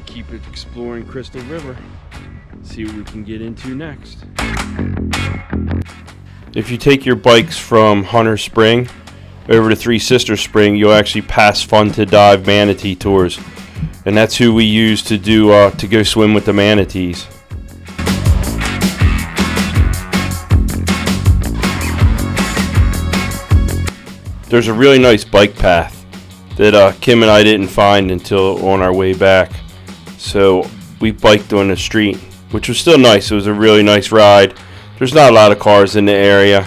keep exploring Crstal River. See what we can get into next. If you take your bikes from Hunter Spring over to Three Sisters Spring, you'll actually pass Fun to Dive Manatee tours, and that's who we use to do to go swim with the manatees. There's a really nice bike path that Kim and I didn't find until on our way back, so we biked on the street, which was still nice. It was a really nice ride. There's not a lot of cars in the area.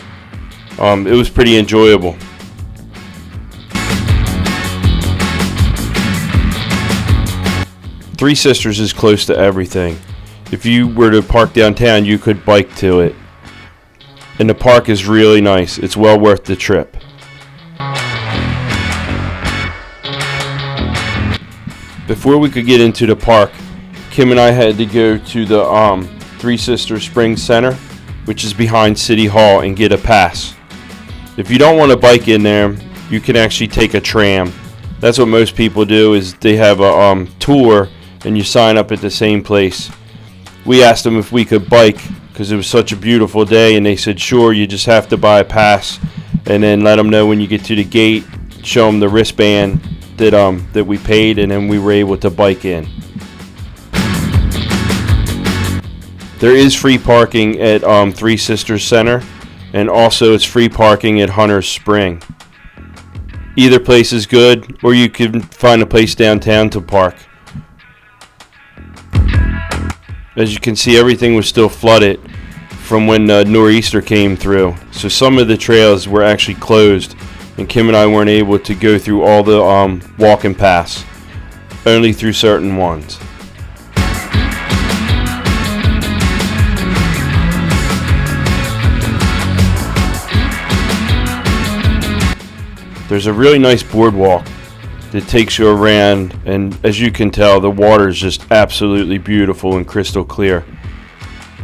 It was pretty enjoyable. Three Sisters is close to everything. If you were to park downtown, you could bike to it. And the park is really nice. It's well worth the trip. Before we could get into the park, Kim and I had to go to the Three Sisters Spring Center, which is behind City Hall, and get a pass. If you don't want to bike in there, you can actually take a tram. That's what most people do, is they have a tour and you sign up at the same place. We asked them if we could bike because it was such a beautiful day, and they said sure, you just have to buy a pass and then let them know when you get to the gate, show them the wristband that we paid, and then we were able to bike in. There is free parking at Three Sisters Center, and also it's free parking at Hunter Spring. Either place is good, or you can find a place downtown to park. As you can see, everything was still flooded from when the nor'easter came through, so some of the trails were actually closed, and Kim and I weren't able to go through all the walking paths, only through certain ones. There's a really nice boardwalk that takes you around, and as you can tell, the water is just absolutely beautiful and crystal clear.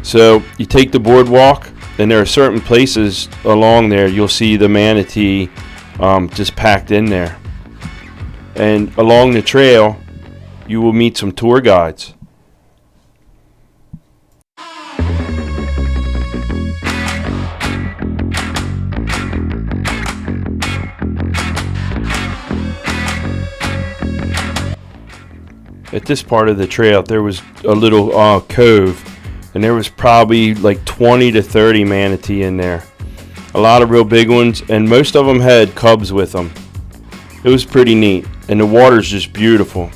So you take the boardwalk, and there are certain places along there you'll see the manatee just packed in there. And along the trail, you will meet some tour guides. At this part of the trail, there was a little cove, and there was probably like 20 to 30 manatee in there. A lot of real big ones, and most of them had cubs with them. It was pretty neat, and the water's just beautiful.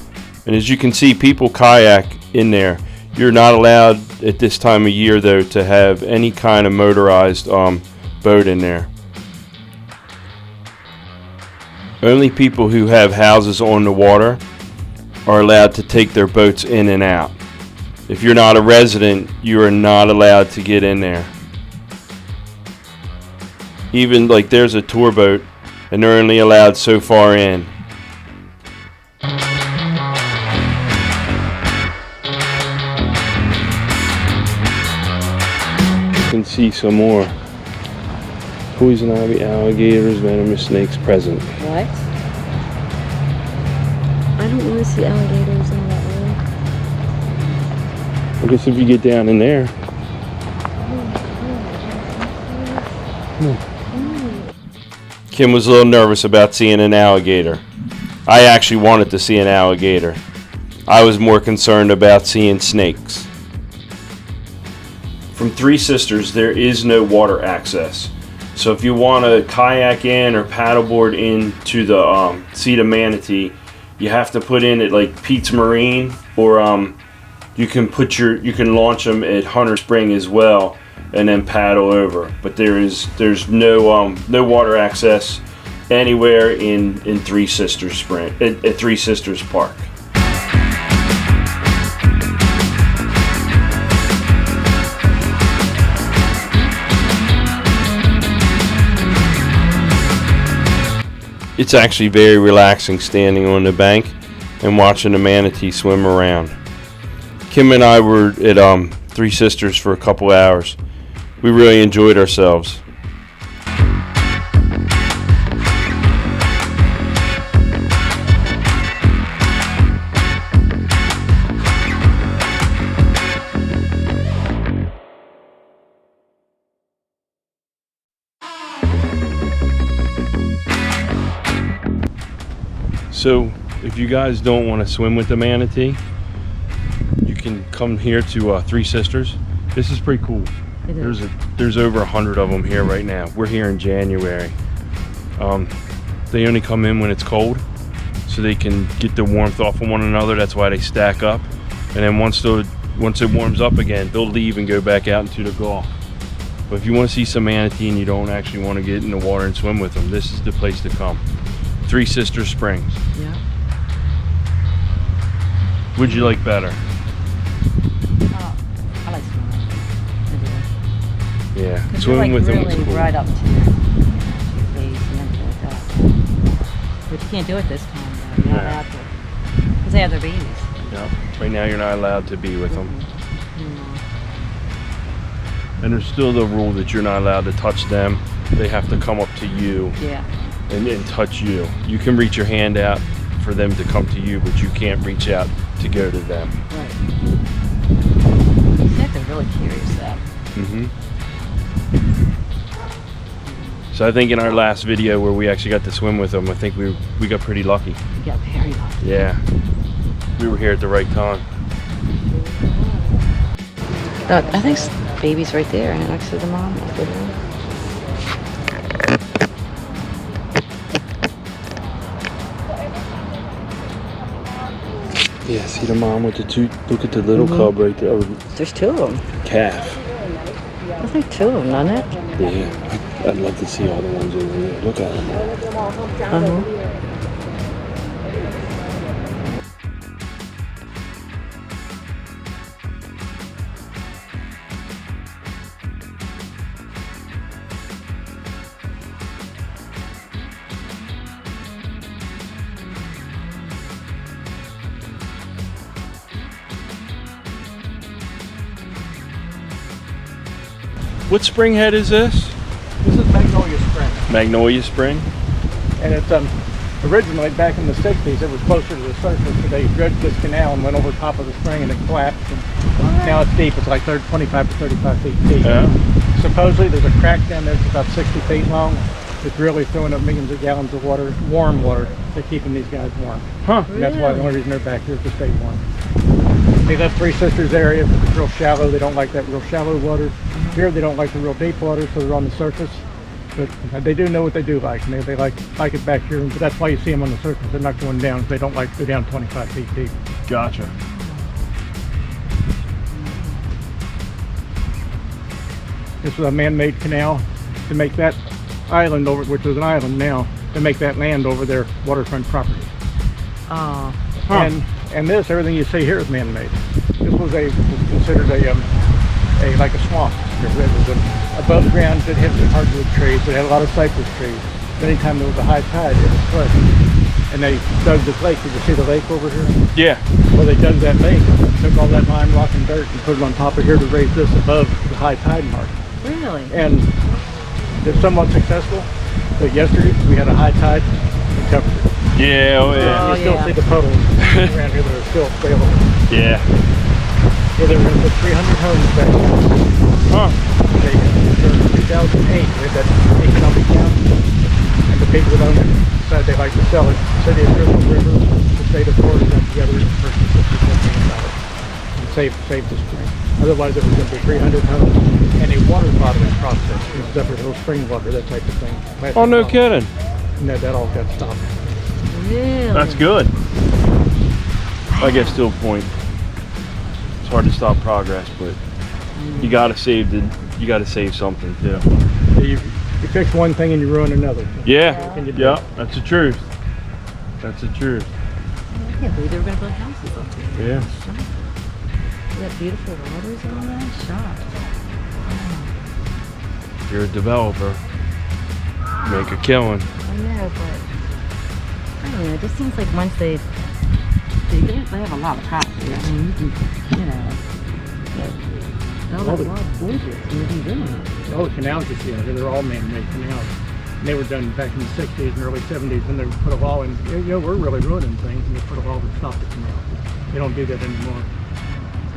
And as you can see, people kayak in there. You're not allowed at this time of year, though, to have any kind of motorized boat in there. Only people who have houses on the water are allowed to take their boats in and out. If you're not a resident, you are not allowed to get in there. Even like there's a tour boat, and they're only allowed so far in. You can see some more. Poison ivy, alligators, venomous snakes present. What? I don't want to see alligators in that way. I guess if you get down in there. Kim was a little nervous about seeing an alligator. I actually wanted to see an alligator. I was more concerned about seeing snakes. From Three Sisters, there is no water access. So if you want to kayak in or paddleboard into the see the manatee, you have to put in at like Pete's Marine, or you can launch them at Hunter Spring as well, and then paddle over. But there's no water access anywhere in Three Sisters Spring at Three Sisters Park. It's actually very relaxing standing on the bank and watching the manatee swim around. Kim and I were at Three Sisters for a couple hours. We really enjoyed ourselves. So if you guys don't want to swim with the manatee, you can come here to Three Sisters. This is pretty cool. There's over 100 of them here right now. We're here in January. They only come in when it's cold, so they can get the warmth off of one another. That's why they stack up. And then once it warms up again, they'll leave and go back out into the Gulf. But if you want to see some manatee and you don't actually want to get in the water and swim with them, this is the place to come. Three Sisters Springs. Yeah. Would you like better? I like swimming. Yeah, Because swimming like with them really was cool. right up to your face and everything like that. But you can't do it this time, though. You're not Yeah. allowed to. Because they have their babies. Yeah. Right now you're not allowed to be with them. And there's still the rule that you're not allowed to touch them. They have to come up to you Yeah. and touch you. You can reach your hand out for them to come to you, but you can't reach out to go to them. Right. You have to really curious that. So I think in our last video where we actually got to swim with them, I think we got pretty lucky. You got very lucky. Yeah. We were here at the right time. I think baby's right there, and next to the mom. Yeah, see the mom with the two, look at the little cub right there. There's two of them. Calf. I think two of them, doesn't it? Yeah, I'd love to see all the ones over there. Look at them. What spring head is this? This is Magnolia Spring, Magnolia Spring? and it's originally back in the 60s it was closer to the surface, so they dredged this canal and went over top of the spring and it collapsed, and now it's deep. It's like 25 to 35 feet deep. Yeah. Supposedly there's a crack down there that's about 60 feet long. It's really throwing up millions of gallons of water, warm water, to keeping these guys warm. Huh. And that's why the only reason they're back here is to stay warm. They left Three Sisters area because it's real shallow. They don't like that real shallow water. Here they don't like the real deep water, so they're on the surface. But they do know what they do like, and they like it back here. But that's why you see them on the surface. They're not going down. They don't like to go down 25 feet deep. Gotcha. This was a man-made canal to make that island over, which is an island now, to make that land over their waterfront property. Oh. Huh. And this, everything you see here is man-made. This was considered like a swamp. It was above ground. It had hardwood trees. It had a lot of cypress trees. Anytime there was a high tide, it was flooded. And they dug this lake. Did you see the lake over here? Yeah. Well, they dug that lake, took all that lime rock and dirt, and put it on top of here to raise this above the high tide mark. Really? And they're somewhat successful. But yesterday we had a high tide and covered it. Yeah, oh yeah. Oh, You still yeah. see the puddles around here that are still available. Yeah. Yeah, they were going to put 300 homes back here. Huh. They, in 2008, we had that economic down, and the people that owned it decided they like to sell it. The city of Crstal River, the state of Florida got together and purchased $50 million and saved the spring. Otherwise, it was going to be 300 homes and a water bottling process, instead of little spring water, that type of thing. Oh, no kidding. And that all got stopped. Really? That's good. I guess to a point. It's hard to stop progress, but you gotta save something too. You fix one thing and you ruin another. Yeah. What can you do? Yeah. That's the truth. That's the truth. I can't believe they were going to build houses up there. Yeah. That beautiful waters and all that. Shocked. If you're a developer, make a killing. I know, but I don't know. It just seems like once they have a lot of property. I mean, you can, you know, they'll have a lot of budgets and be doing it. All the canals you see out here, they're all man-made canals. And they were done back in the 60s and early 70s, and they put a wall in. You know, we're really ruining things, and they put a wall to stop the canal. They don't do that anymore.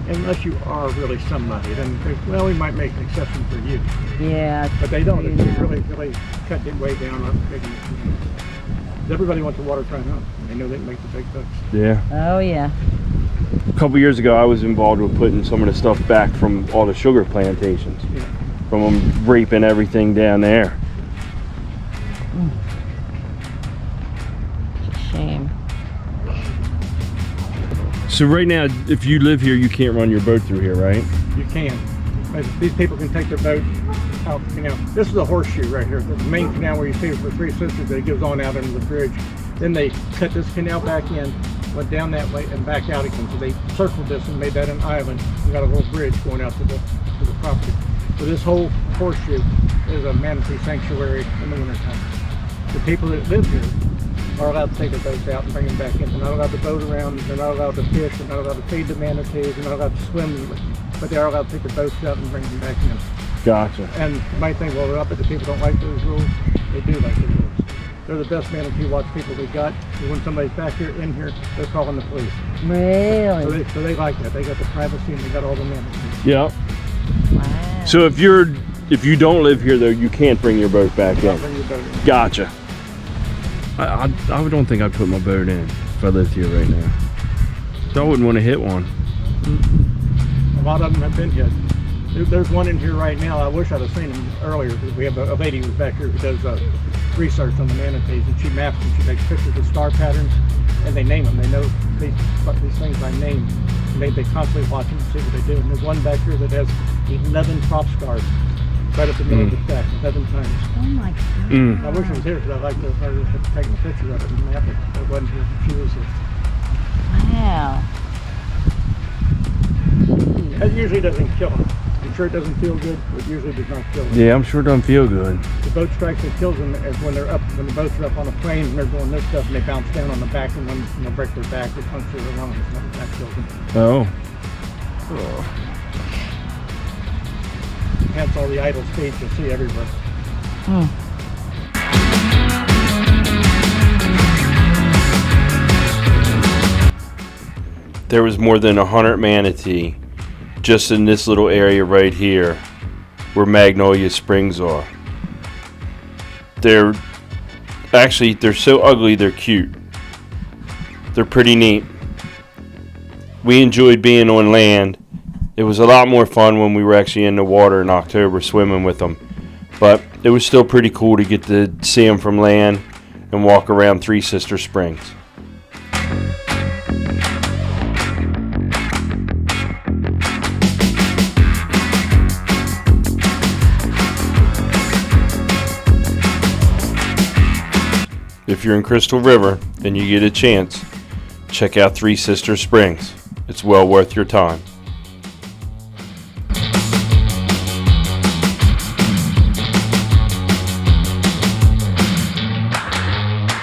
Unless you are really somebody, then well, we might make an exception for you. Yeah. But they don't. you It's know. really cut it way down on making it. everybody wants the waterfront home. They know they can make the big bucks. Yeah. Oh yeah. A couple years ago, I was involved with putting some of the stuff back from all the sugar plantations. Yeah. From them raping everything down there. It's a shame. So right now, if you live here, you can't run your boat through here, right? You can. But these people can take their boat out the canal. This is a horseshoe right here. The main canal where you see it for Three Sisters that goes on out into the bridge. Then they cut this canal back in, went down that way and back out again. So they circled this and made that an island. We got a little bridge going out to the property. So this whole horseshoe is a manatee sanctuary in the wintertime. The people that live here are allowed to take their boats out and bring them back in. They're not allowed to boat around, they're not allowed to fish, they're not allowed to feed the manatees, they're not allowed to swim, but they are allowed to take their boats out and bring them back in. Gotcha. And you might think, well, they're up, but the people don't like those rules. They do like the rules. They're the best manatee watch people we got. And when somebody's back here in here, they're calling the police. Really? So they like that. They got the privacy and they got all the manatees. Yep. Wow. So if you don't live here though, you can't bring your boat back in. Bring your boat in. Gotcha. I don't think I'd put my boat in if I lived here right now. So I wouldn't want to hit one. A lot of them have been hit. There's one in here right now. I wish I'd have seen him earlier because we have a lady who's back here who does research on the manatees, and she maps them. She takes pictures of star patterns, and they name them. They know these things by name. And they constantly watch them and see what they do. And there's one back here that has 11 crop scars right up the middle of the stack, 11 times. Oh my God. I wish it was here because I'd like to have taken a picture of it and map it. It wasn't here. She was here. Wow. That usually doesn't kill them. I'm sure it doesn't feel good, but it usually does not kill them. Yeah, I'm sure it doesn't feel good. The boat strikes that kills them is when they're up, when the boats are up on a plane and they're doing this stuff and they bounce down on the back and when they break their back, they puncture their lungs and that kills them. Oh. Hence all the idle speeds you'll see everywhere. There was more than 100 manatee just in this little area right here where Magnolia Springs are. They're so ugly they're cute. They're pretty neat. We enjoyed being on land. It was a lot more fun when we were actually in the water in October swimming with them. But it was still pretty cool to get to see them from land and walk around Three Sister Springs. If you're in Crstal River and you get a chance, check out Three Sister Springs. It's well worth your time.